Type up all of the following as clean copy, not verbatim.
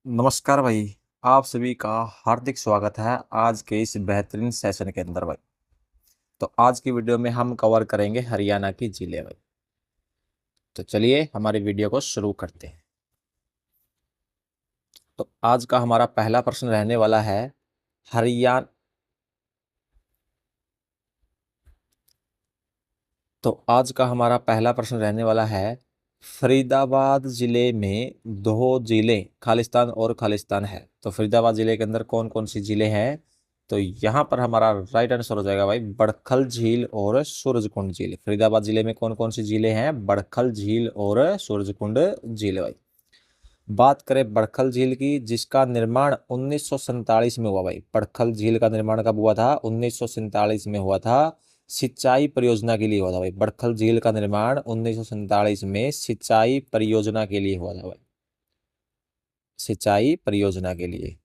नमस्कार भाई। आप सभी का हार्दिक स्वागत है आज के इस बेहतरीन सेशन के अंदर भाई। तो आज की वीडियो में हम कवर करेंगे हरियाणा की जिले भाई। तो चलिए हमारी वीडियो को शुरू करते हैं। तो आज का हमारा पहला प्रश्न रहने वाला है हरियाणा। तो आज का हमारा पहला प्रश्न रहने वाला है फरीदाबाद जिले में दो जिले खालिस्तान और खालिस्तान है। तो फरीदाबाद जिले के अंदर कौन कौन सी जिले हैं? तो यहाँ पर हमारा राइट आंसर हो जाएगा भाई बड़खल झील और सूरजकुंड झील। फरीदाबाद जिले में कौन कौन सी झीलें हैं? बड़खल झील और सूरजकुंड झील भाई। बात करें बड़खल झील की, जिसका निर्माण 1947 में हुआ भाई। बड़खल झील का निर्माण कब हुआ था? 1947 में हुआ था। सिंचाई परियोजना के लिए हुआ था भाई। बड़खल झील का निर्माण 1947 में सिंचाई परियोजना के लिए हुआ था भाई। सिंचाई परियोजना के लिए।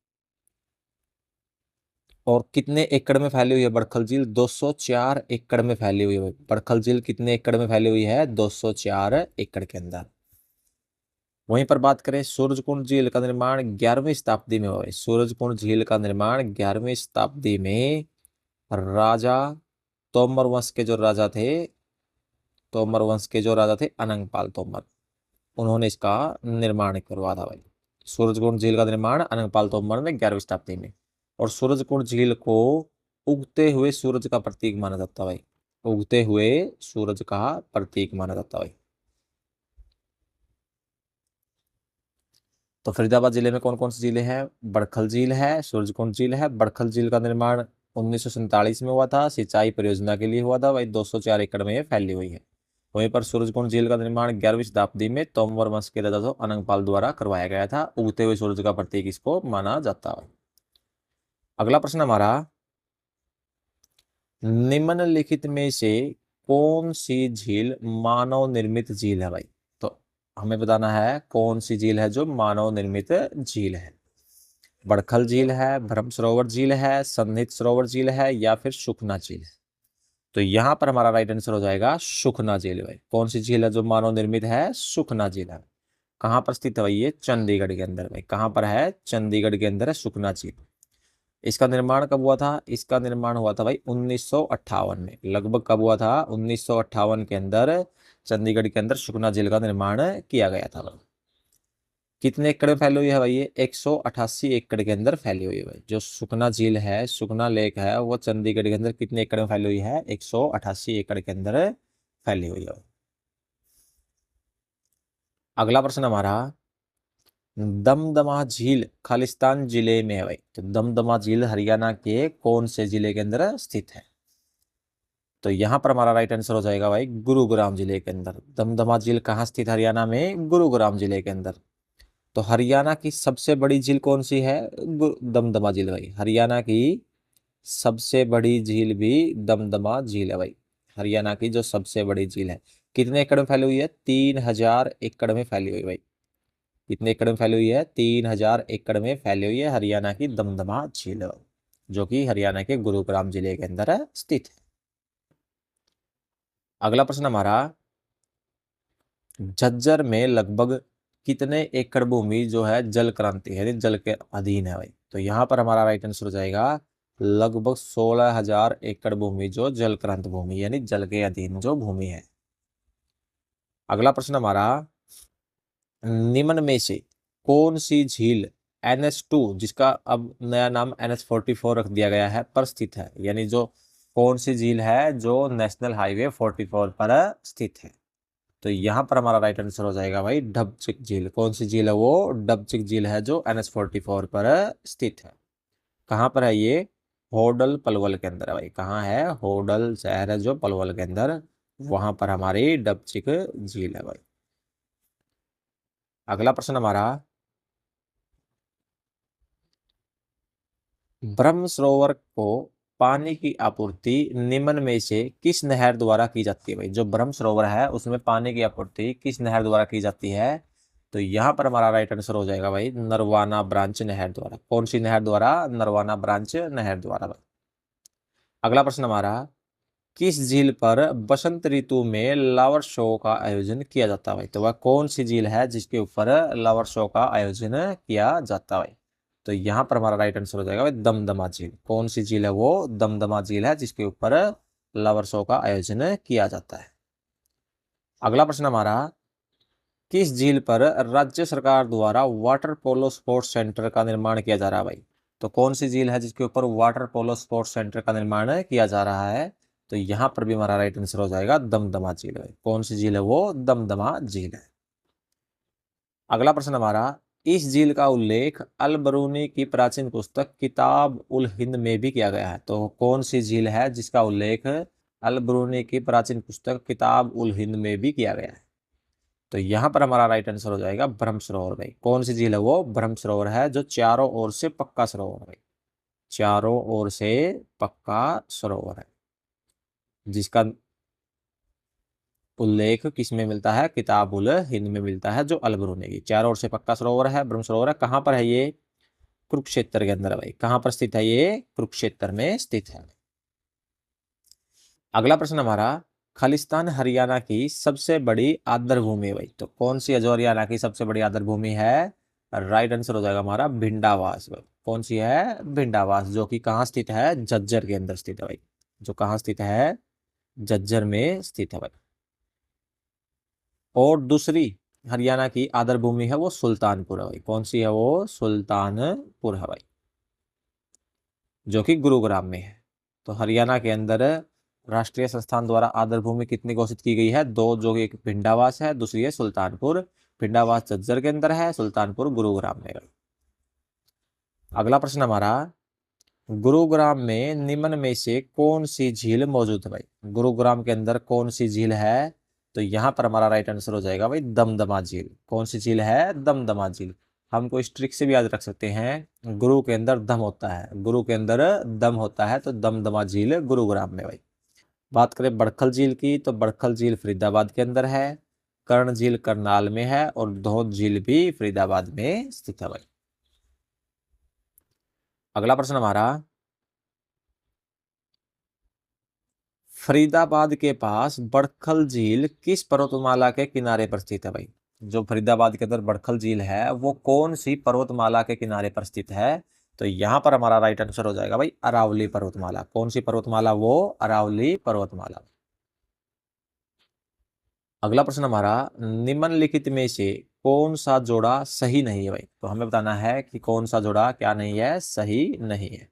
और कितने एकड़ में फैली हुई है बड़खल झील? 204 एकड़ में फैली हुई है भाई। बड़खल झील कितने एकड़ में फैली हुई है? 204 एकड़ के अंदर। वहीं पर बात करें सूरजकुंड झील का निर्माण 11वीं शताब्दी में हुआ है। सूरजकुंड झील का निर्माण 11वीं शताब्दी में राजा तोमर वंश के जो राजा थे, अनंगपाल तोमर, उन्होंने इसका निर्माण करवा था भाई। सूरजकुंड झील का निर्माण अनंगपाल तोमर ने 11वीं शताब्दी में। और सूरजकुंड झील को उगते हुए सूरज का प्रतीक माना जाता है भाई। उगते हुए सूरज का प्रतीक माना जाता है भाई। तो फरीदाबाद जिले में कौन कौन सी झीलें हैं? बड़खल झील है, सूरजकुंड झील है। बड़खल झील का निर्माण 1947 में हुआ था, सिंचाई परियोजना के लिए हुआ था भाई। 204 एकड़ में ये फैली हुई है। वहीं पर सूरजकुंड झील का निर्माण 11वीं शताब्दी में तोमर वंश के राजा अनंगपाल द्वारा करवाया गया था। उगते हुए सूरज का प्रतीक इसको माना जाता है। अगला प्रश्न हमारा, निम्नलिखित में से कौन सी झील मानव निर्मित झील है भाई? तो हमें बताना है कौन सी झील है जो मानव निर्मित झील है। बड़खल झील है, ब्रह्म सरोवर झील है, सन्निहित सरोवर झील है, या फिर सुखना झील है? तो यहाँ पर हमारा राइट आंसर हो जाएगा सुखना झील भाई। कौन सी झील है जो मानव निर्मित है? सुखना झील है। कहाँ पर स्थित है भाई? ये चंडीगढ़ के अंदर भाई। कहाँ पर है? चंडीगढ़ के अंदर है सुखना झील। इसका निर्माण कब हुआ था? इसका निर्माण हुआ था भाई 1958 में। लगभग कब हुआ था? 1958 के अंदर चंडीगढ़ के अंदर सुखना झील का निर्माण किया गया था भाई। कितने एकड़ में फैली हुई है भाई? ये 188 एकड़ के अंदर फैली हुई है भाई। जो सुखना झील है, सुखना लेक है, वो चंडीगढ़ के अंदर कितने एकड़ में फैली हुई है? 188 एकड़ के अंदर फैली हुई है। अगला प्रश्न हमारा, दमदमा झील खालिस्तान जिले में है भाई। तो दमदमा झील हरियाणा के कौन से जिले के अंदर स्थित है? तो यहां पर हमारा राइट आंसर हो जाएगा भाई गुरुग्राम जिले के अंदर। दमदमा झील कहाँ स्थित है? हरियाणा में गुरुग्राम जिले के अंदर। तो हरियाणा की सबसे बड़ी झील कौन सी है? दमदमा झील भाई। हरियाणा की सबसे बड़ी झील भी दमदमा झील है भाई। हरियाणा की जो सबसे बड़ी झील है, कितने एकड़ में फैली हुई है? 3000 एकड़ में फैली हुई भाई। कितने एकड़ में फैली हुई है? 3000 एकड़ में फैली हुई है हरियाणा की दमदमा झील, जो कि हरियाणा के गुरुग्राम जिले के अंदर स्थित है। अगला प्रश्न हमारा, झज्जर में लगभग कितने एकड़ भूमि जो है जल क्रांति है, यानी जल के अधीन है भाई? तो यहाँ पर हमारा राइट आंसर हो जाएगा लगभग 16,000 एकड़ भूमि जो जल क्रांत भूमि, यानी जल के अधीन जो भूमि है। अगला प्रश्न हमारा, निम्न में से कौन सी झील NH2, जिसका अब नया नाम NH44 रख दिया गया है, पर स्थित है? यानी जो कौन सी झील है जो नेशनल हाईवे 44 पर स्थित है? तो यहाँ पर हमारा राइट आंसर हो जाएगा भाई डबचिक झील। कौन सी झील है वो? डबचिक झील है जो NH44 पर स्थित है। कहाँ पर है ये? होडल पलवल के अंदर है भाई। कहाँ है? होडल शहर है जो पलवल के अंदर, वहां पर हमारी डबचिक झील है भाई। अगला प्रश्न हमारा, ब्रह्म सरोवर को पानी की आपूर्ति निम्न में से किस नहर द्वारा की जाती है भाई? जो ब्रह्म सरोवर है उसमें पानी की आपूर्ति किस नहर द्वारा की जाती है? तो यहाँ पर हमारा राइट आंसर हो जाएगा भाई नरवाना ब्रांच नहर द्वारा। कौन सी नहर द्वारा? नरवाना ब्रांच नहर द्वारा भाई। अगला प्रश्न हमारा, किस झील पर बसंत ऋतु में लावर शो का आयोजन किया जाता है भाई? तो वह कौन सी झील है जिसके ऊपर लावर शो का आयोजन किया जाता है भाई? तो यहाँ पर हमारा राइट आंसर हो जाएगा भाई दमदमा झील। कौन सी झील है वो? दमदमा झील है जिसके ऊपर लावर शो का आयोजन किया जाता है। अगला प्रश्न हमारा, किस झील पर राज्य सरकार द्वारा वाटर पोलो स्पोर्ट्स सेंटर का निर्माण किया जा रहा है भाई? तो कौन सी झील है जिसके ऊपर वाटर पोलो स्पोर्ट्स सेंटर का निर्माण किया जा रहा है? तो यहाँ पर भी हमारा राइट आंसर हो जाएगा दमदमा झील भाई। कौन सी झील है वो? दमदमा झील है। अगला प्रश्न हमारा, इस झील का उल्लेख अल बरूनी की प्राचीन पुस्तक किताब उल हिंद में भी किया गया है। तो कौन सी झील है जिसका उल्लेख अल बरूनी की प्राचीन पुस्तक किताब उल हिंद में भी किया गया है? तो यहाँ पर हमारा राइट आंसर हो जाएगा ब्रह्म सरोवर भाई। कौन सी झील है वो? ब्रह्म सरोवर है, जो चारों ओर से पक्का सरोवर है भाई। चारों ओर से पक्का सरोवर है, जिसका उल्लेख किस में मिलता है? किताब उल हिंद में मिलता है, जो अल बरूनी की। चारों ओर से पक्का सरोवर है, ब्रह्म सरोवर है। कहाँ पर है ये? कुरुक्षेत्र के अंदर है भाई। कहाँ पर स्थित है ये? कुरुक्षेत्र में स्थित है। अगला प्रश्न हमारा, खालिस्तान हरियाणा की सबसे बड़ी आर्द्र भूमि है भाई। तो कौन सी है जो हरियाणा की सबसे बड़ी आर्द्र भूमि है? राइट आंसर हो जाएगा हमारा भिंडावास भाई। कौन सी है? भिंडावास, जो कि कहाँ स्थित है? झज्जर के अंदर स्थित है भाई। जो कहाँ स्थित है? झज्जर में स्थित है भाई। और दूसरी हरियाणा की आर्द्र भूमि है वो सुल्तानपुर है भाई। कौन सी है वो? सुल्तानपुर है भाई, जो कि गुरुग्राम में है। तो हरियाणा के अंदर राष्ट्रीय संस्थान द्वारा आर्द्र भूमि कितनी घोषित की गई है? दो, जो कि एक भिंडावास है, दूसरी है सुल्तानपुर। भिंडावास झज्जर के अंदर है, सुल्तानपुर गुरुग्राम में है। अगला प्रश्न हमारा, गुरुग्राम में निम्न में से कौन सी झील मौजूद है भाई? गुरुग्राम के अंदर कौन सी झील है? तो यहाँ पर हमारा राइट आंसर हो जाएगा भाई दमदमा झील। कौन सी झील है? दमदमा झील। हमको इस ट्रिक से भी याद रख सकते हैं, गुरु के अंदर दम होता है, गुरु के अंदर दम होता है, तो दमदमा झील गुरुग्राम में भाई। बात करें बड़खल झील की, तो बड़खल झील फरीदाबाद के अंदर है, कर्ण झील करनाल में है, और धौंध झील भी फरीदाबाद में स्थित है भाई। अगला प्रश्न हमारा, फरीदाबाद के पास बड़खल झील किस पर्वतमाला के किनारे पर स्थित है भाई? जो फरीदाबाद के अंदर बड़खल झील है वो कौन सी पर्वतमाला के किनारे पर स्थित है? तो यहाँ पर हमारा राइट आंसर हो जाएगा भाई अरावली पर्वतमाला। कौन सी पर्वतमाला वो? अरावली पर्वतमाला। अगला प्रश्न हमारा, निम्नलिखित में से कौन सा जोड़ा सही नहीं है भाई? तो हमें बताना है कि कौन सा जोड़ा क्या नहीं है? सही नहीं है।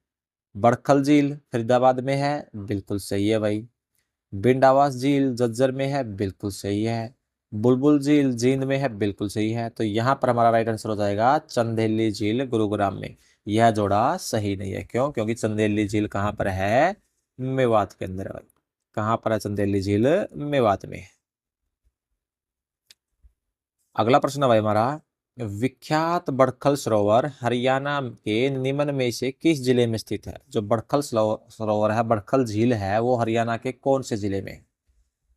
बड़खल झील फरीदाबाद में है, बिल्कुल सही है भाई। भिंडावास झील झज्जर में है, बिल्कुल सही है। बुलबुल झील जींद में है, बिल्कुल सही है। तो यहाँ पर हमारा राइट आंसर हो जाएगा चंदेली झील गुरुग्राम में। यह जोड़ा सही नहीं है। क्यों? क्योंकि चंदेली झील कहाँ पर है? मेवात के अंदर है भाई। कहाँ पर है चंदेली झील? मेवात में है। अगला प्रश्न है भाई हमारा, विख्यात बड़खल सरोवर हरियाणा के निम्न में से किस जिले में स्थित है? जो बड़खल सरोवर है, बड़खल झील है, वो हरियाणा के कौन से जिले में है?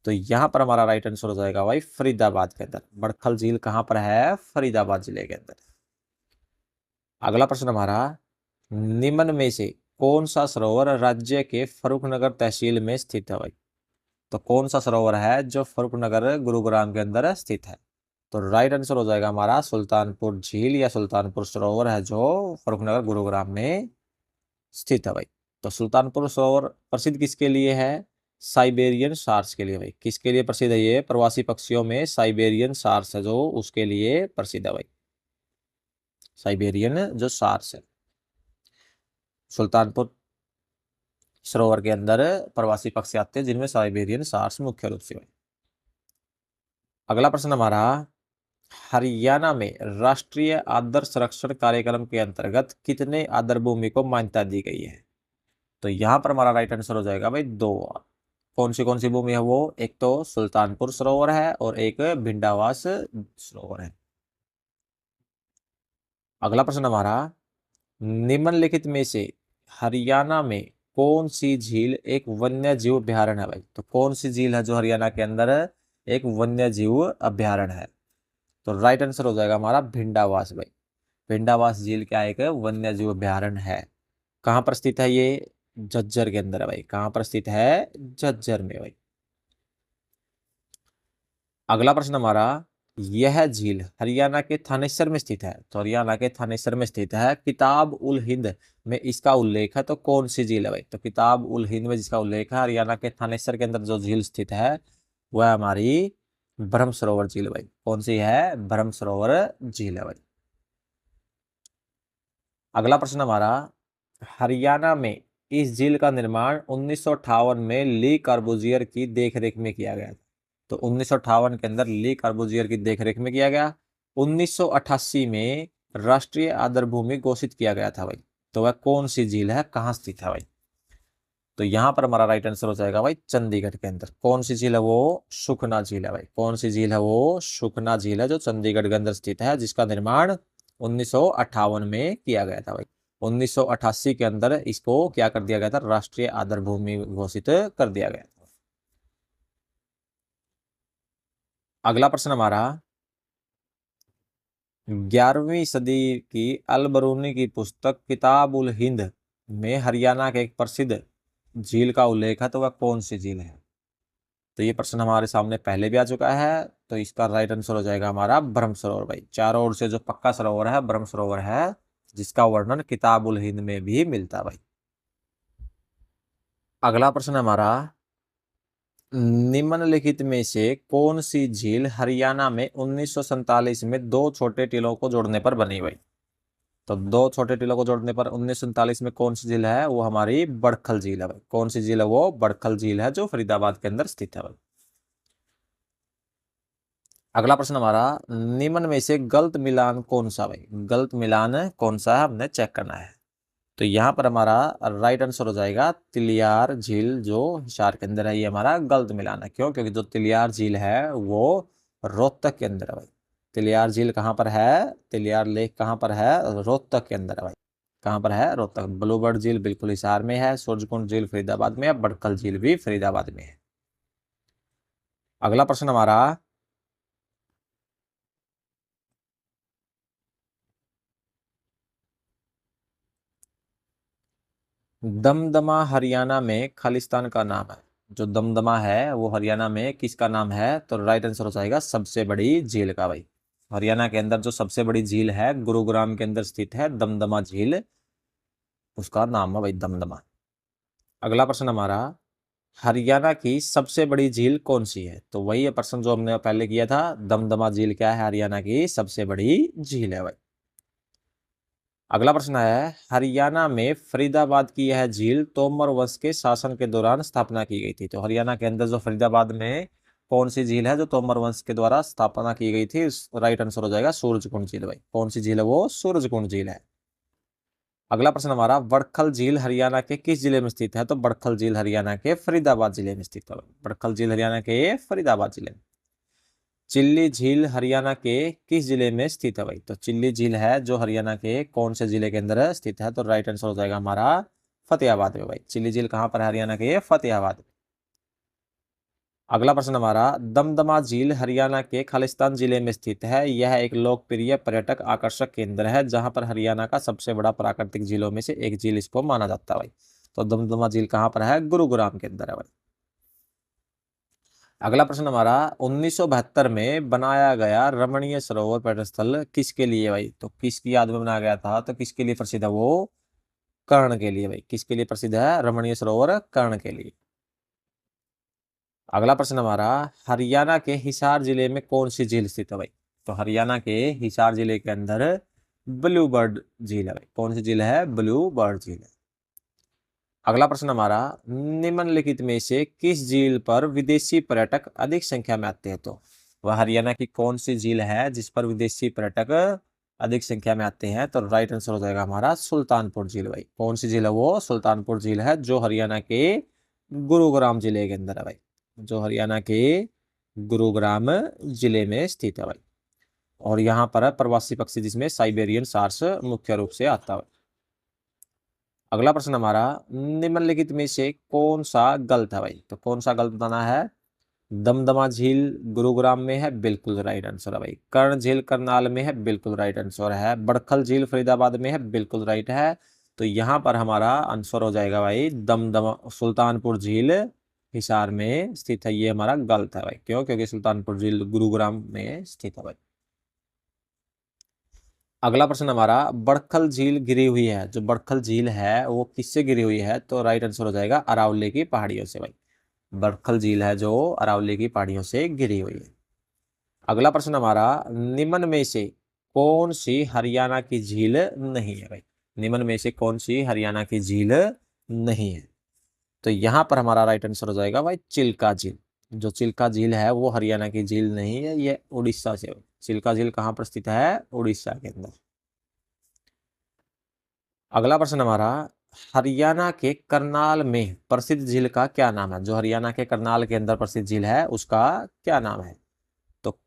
तो यहाँ पर हमारा राइट आंसर हो जाएगा भाई फरीदाबाद के अंदर। बड़खल झील कहाँ पर है? फरीदाबाद जिले के अंदर। अगला प्रश्न हमारा, निम्न में से कौन सा सरोवर राज्य के फर्रुखनगर तहसील में स्थित है भाई? तो कौन सा सरोवर है जो फर्रुखनगर गुरुग्राम के अंदर स्थित है? तो राइट आंसर हो जाएगा हमारा सुल्तानपुर झील या सुल्तानपुर सरोवर है, जो फर्रुखनगर गुरुग्राम में स्थित है भाई। तो सुल्तानपुर सरोवर प्रसिद्ध किसके लिए है? साइबेरियन सार्स के लिए भाई। किसके लिए प्रसिद्ध है ये? प्रवासी पक्षियों में साइबेरियन सार्स है जो, उसके लिए प्रसिद्ध है भाई। साइबेरियन जो सार्स है, सुल्तानपुर सरोवर के अंदर प्रवासी पक्षी आते हैं जिनमें साइबेरियन सार्स मुख्य रूप से भाई। अगला प्रश्न हमारा, हरियाणा में राष्ट्रीय आदर संरक्षण कार्यक्रम के अंतर्गत कितने आदर भूमि को मान्यता दी गई है? तो यहाँ पर हमारा राइट आंसर हो जाएगा भाई 2। कौन सी भूमि है वो? एक तो सुल्तानपुर सरोवर है और एक भिंडावास सरोवर है। अगला प्रश्न हमारा, निम्नलिखित में से हरियाणा में कौन सी झील एक वन्य जीव अभ्यारण्य है भाई? तो कौन सी झील है जो हरियाणा के अंदर एक वन्य जीव अभ्यारण्य है? तो राइट आंसर हो जाएगा हमारा भिंडावास भाई। भिंडावास झील क्या एक वन्य जीव अभ्यारण्य है। कहाँ पर स्थित है ये? झज्जर के अंदर है भाई। कहाँ पर स्थित है? झज्जर में भाई। अगला प्रश्न हमारा, यह झील हरियाणा के थानेसर में स्थित है। तो हरियाणा के थानेसर में स्थित है। किताब उल हिंद में इसका उल्लेख है, तो कौन सी झील है भाई? तो किताब उल हिंद में जिसका उल्लेख है, हरियाणा के थानेसर के अंदर जो झील स्थित है वह हमारी ब्रह्म सरोवर झील भाई। कौन सी है? ब्रह्म सरोवर झील है भाई। अगला प्रश्न हमारा, हरियाणा में इस झील का निर्माण 1958 में ली कार्बूजियर की देखरेख में किया गया था। तो 1958 के अंदर ली कार्बूजियर की देखरेख में किया गया। 1988 में राष्ट्रीय आदर भूमि घोषित किया गया था भाई। तो वह कौन सी झील है, कहाँ स्थित है भाई? तो यहां पर हमारा राइट आंसर हो जाएगा भाई चंडीगढ़ के अंदर। कौन सी झील है वो? सुखना झील है भाई। कौन सी झील है वो? सुखना झील है, जो चंडीगढ़ के अंदर स्थित है, जिसका निर्माण 1958 में किया गया था भाई। 1988 के अंदर इसको क्या कर दिया गया था? राष्ट्रीय आदर भूमि घोषित कर दिया गया था। अगला प्रश्न हमारा, 11वीं सदी की अल बरूनी की पुस्तक किताब उल हिंद में हरियाणा के एक प्रसिद्ध झील का उल्लेख है, तो वह कौन सी झील है? तो ये प्रश्न हमारे सामने पहले भी आ चुका है। तो इसका राइट आंसर हो जाएगा हमारा ब्रह्म सरोवर भाई। चारों ओर से जो पक्का सरोवर है ब्रह्म सरोवर है, जिसका वर्णन किताब उल हिंद में भी मिलता है भाई। अगला प्रश्न हमारा, निम्नलिखित में से कौन सी झील हरियाणा में 1947 में दो छोटे टीलों को जोड़ने पर बनी भाई? तो दो छोटे टीलों को जोड़ने पर 1947 में कौन सी झील है? वो हमारी बड़खल झील है भाई। कौन सी झील है वो? बड़खल झील है, जो फरीदाबाद के अंदर स्थित है भाई। अगला प्रश्न हमारा, निम्न में से गलत मिलान कौन सा भाई? गलत मिलान कौन सा है, हमने चेक करना है। तो यहाँ पर हमारा राइट आंसर हो जाएगा तिलियार झील, जो हिसार के अंदर है। ये हमारा गलत मिलान है। क्यों? क्योंकि जो तिलियार झील है वो रोहतक के अंदर है भाई। तिलियार झील कहाँ पर है? तिलियार लेक कहाँ पर है? रोहतक के अंदर है भाई। कहाँ पर है? रोहतक। ब्लूबर्ड झील बिल्कुल हिसार में है। सूरजकुंड झील फरीदाबाद में है। बड़कल झील भी फरीदाबाद में है। अगला प्रश्न हमारा, दमदमा हरियाणा में खालिस्तान का नाम है। जो दमदमा है वो हरियाणा में किसका नाम है? तो राइट आंसर हो जाएगा सबसे बड़ी झील का भाई। हरियाणा के अंदर जो सबसे बड़ी झील है गुरुग्राम के अंदर स्थित है दमदमा झील, उसका नाम है भाई दमदमा। अगला प्रश्न हमारा, हरियाणा की सबसे बड़ी झील कौन सी है? तो वही है प्रश्न जो हमने पहले किया था। दमदमा झील क्या है? हरियाणा की सबसे बड़ी झील है भाई। अगला प्रश्न है, हरियाणा में फरीदाबाद की यह झील तोमर वंश के शासन के दौरान स्थापना की गई थी। तो हरियाणा के अंदर जो फरीदाबाद में कौन सी झील है जो तोमर वंश के द्वारा स्थापना की गई थी? राइट आंसर हो जाएगा सूरजकुंड झील भाई। कौन सी झील है वो? सूरजकुंड झील है। अगला प्रश्न हमारा, बड़खल झील हरियाणा के किस जिले में स्थित है? तो बड़खल झील हरियाणा के फरीदाबाद जिले में स्थित है। बड़खल झील हरियाणा के फरीदाबाद जिले में। चिल्ली झील हरियाणा के किस जिले में स्थित है भाई? तो चिल्ली झील है जो हरियाणा के कौन से जिले के अंदर स्थित है? तो राइट आंसर हो जाएगा हमारा फतेहाबाद में भाई। चिल्ली झील कहां पर है? हरियाणा के फतेहाबाद। अगला प्रश्न हमारा, दमदमा झील हरियाणा के खालिस्तान जिले में स्थित है। यह एक लोकप्रिय पर्यटक आकर्षक केंद्र है, जहां पर हरियाणा का सबसे बड़ा प्राकृतिक झीलों में से एक झील इसको माना जाता है भाई। तो दमदमा झील कहां पर है? गुरुग्राम के अंदर है भाई। अगला प्रश्न हमारा, 1972 में बनाया गया रमणीय सरोवर पर्यटन स्थल किसके लिए भाई? तो किसकी याद में बनाया गया था? तो किसके लिए प्रसिद्ध है वो? कर्ण के लिए भाई। किसके लिए प्रसिद्ध है रमणीय सरोवर? कर्ण के लिए। अगला प्रश्न हमारा, हरियाणा के हिसार जिले में कौन सी झील स्थित है भाई? तो हरियाणा के हिसार जिले के अंदर ब्लू बर्ड झील है भाई। कौन सी झील है? ब्लू बर्ड झील है। अगला प्रश्न हमारा, निम्नलिखित में से किस झील पर विदेशी पर्यटक अधिक संख्या में आते हैं? तो वह हरियाणा की कौन सी झील है जिस पर विदेशी पर्यटक अधिक संख्या में आते हैं? तो राइट आंसर हो जाएगा हमारा सुल्तानपुर झील भाई। कौन सी झील है वो? सुल्तानपुर झील है, जो हरियाणा के गुरुग्राम जिले के अंदर है भाई। जो हरियाणा के गुरुग्राम जिले में स्थित है भाई। और यहाँ पर है प्रवासी पक्षी, जिसमें साइबेरियन सार्स मुख्य रूप से आता है। अगला प्रश्न हमारा, निम्नलिखित में से कौन सा गलत है भाई? तो कौन सा गलत बताना है? दमदमा झील गुरुग्राम में है, बिल्कुल राइट आंसर है भाई। कर्ण झील करनाल में है, बिल्कुल राइट आंसर है। बड़खल झील फरीदाबाद में है, बिल्कुल राइट है। तो यहाँ पर हमारा आंसर हो जाएगा भाई दमदमा, सुल्तानपुर झील हिसार में स्थित है। ये हमारा गलत है भाई, क्यों? क्योंकि सुल्तानपुर झील गुरुग्राम में स्थित है भाई। अगला प्रश्न हमारा, बड़खल झील गिरी हुई है, जो बड़खल झील है वो किससे गिरी हुई है? तो राइट आंसर हो जाएगा अरावली की पहाड़ियों से भाई। बड़खल झील है जो अरावली की पहाड़ियों से गिरी हुई है। अगला प्रश्न हमारा, निम्न में से कौन सी हरियाणा की झील नहीं है भाई? निम्न में से कौन सी हरियाणा की झील नहीं है? तो यहां पर हमारा राइट आंसर हो जाएगा भाई चिल्का झील। जो चिल्का झील है वो हरियाणा की झील नहीं है, ये उड़ीसा से। चिल्का झील कहाँ पर स्थित है? उड़ीसा के अंदर। अगला प्रश्न हमारा, हरियाणा के करनाल में प्रसिद्ध झील का क्या नाम है? जो हरियाणा के करनाल के अंदर प्रसिद्ध झील है उसका क्या नाम है? तो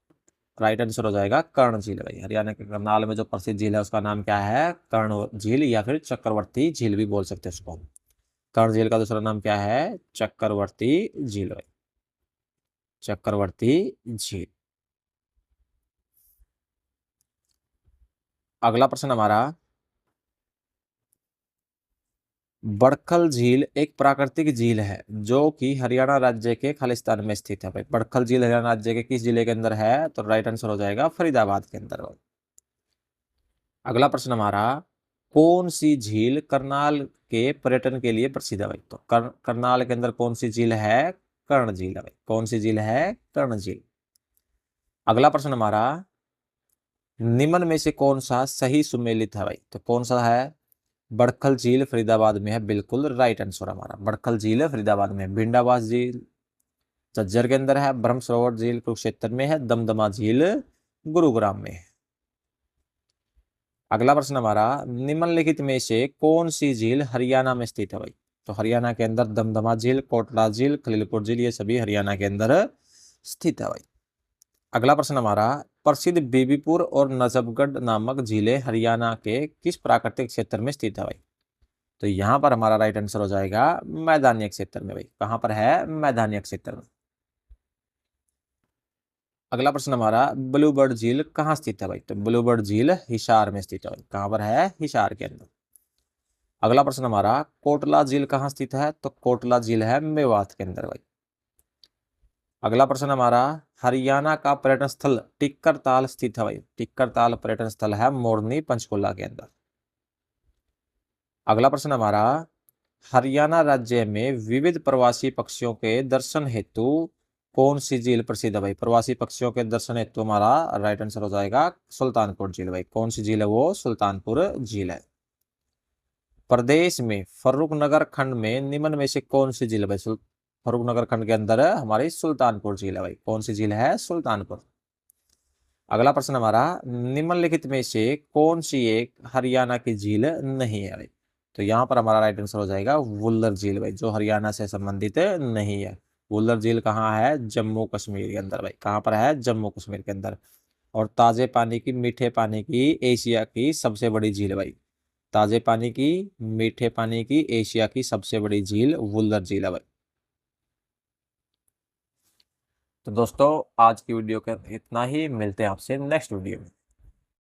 राइट आंसर हो जाएगा कर्ण झील भाई। हरियाणा के करनाल में जो प्रसिद्ध झील है उसका नाम क्या है? कर्ण झील, या फिर चक्रवर्ती झील भी बोल सकते हैं उसको। कर्ण झील का दूसरा नाम क्या है? चक्रवर्ती झील भाई, चक्रवर्ती झील। अगला प्रश्न हमारा, बड़खल झील एक प्राकृतिक झील है जो कि हरियाणा राज्य के खालिस्तान में स्थित है भाई। बड़खल झील हरियाणा राज्य के किस जिले के अंदर है? तो राइट आंसर हो जाएगा फरीदाबाद के अंदर भाई। अगला प्रश्न हमारा, कौन सी झील करनाल के पर्यटन के लिए प्रसिद्ध है भाई? तो करनाल के अंदर कौन सी झील है? कर्ण झील है भाई। कौन सी झील है? कर्ण झील। अगला प्रश्न हमारा, निम्न में से कौन सा सही सुमेलित है भाई? तो कौन सा है? बड़खल झील फरीदाबाद में है, बिल्कुल राइट आंसर हमारा। बड़खल झील फरीदाबाद में है। भिंडाबास झील झज्जर के अंदर है। ब्रह्म सरोवर झील कुरुक्षेत्र में है। दमदमा झील गुरुग्राम में है। अगला प्रश्न हमारा, निम्नलिखित में से कौन सी झील हरियाणा में स्थित है भाई? तो हरियाणा के अंदर दमदमा झील, कोटला झील, खलीलपुर झील, ये सभी हरियाणा के अंदर स्थित है भाई। अगला प्रश्न हमारा, प्रसिद्ध बीबीपुर और नजफगढ़ नामक झीलें हरियाणा के किस प्राकृतिक क्षेत्र में स्थित है भाई? तो यहाँ पर हमारा राइट आंसर हो जाएगा मैदानी क्षेत्र में भाई। कहाँ पर है? मैदानी क्षेत्र में। अगला प्रश्न हमारा, ब्लूबर्ड झील कहाँ स्थित है भाई? तो ब्लूबर्ड झील हिसार में स्थित है भाई। कहाँ पर है? हिसार के अंदर। अगला प्रश्न हमारा, कोटला झील कहाँ स्थित है? तो कोटला झील है मेवात के अंदर भाई। अगला प्रश्न हमारा, हरियाणा का पर्यटन स्थल टिक्कर ताल स्थित है भाई। टिक्कर ताल पर्यटन स्थल है मोरनी पंचकुला के अंदर। अगला प्रश्न हमारा, हरियाणा राज्य में विविध प्रवासी पक्षियों के दर्शन हेतु कौन सी झील प्रसिद्ध है भाई? प्रवासी पक्षियों के दर्शन हेतु हमारा राइट आंसर हो जाएगा सुल्तानपुर झील भाई। कौन सी झील है वो? सुल्तानपुर झील है। प्रदेश में फर्रुखनगर खंड में निम्न में से कौन सी झील है भाई? फर्रुखनगर खंड के अंदर हमारी सुल्तानपुर झील है भाई। कौन सी झील है? सुल्तानपुर। अगला प्रश्न हमारा, निम्नलिखित में से कौन सी एक हरियाणा की झील नहीं है भाई? तो यहाँ पर हमारा राइट आंसर हो जाएगा वुल्लर झील भाई, जो हरियाणा से संबंधित नहीं है। वुल्लर झील कहाँ है? जम्मू कश्मीर के अंदर भाई। कहाँ पर है? जम्मू कश्मीर के अंदर। और ताजे पानी की, मीठे पानी की एशिया की सबसे बड़ी झील भाई। ताजे पानी की, मीठे पानी की एशिया की सबसे बड़ी झील वुल्लर झील है भाई। तो दोस्तों आज की वीडियो का इतना ही, मिलते हैं आपसे नेक्स्ट वीडियो में।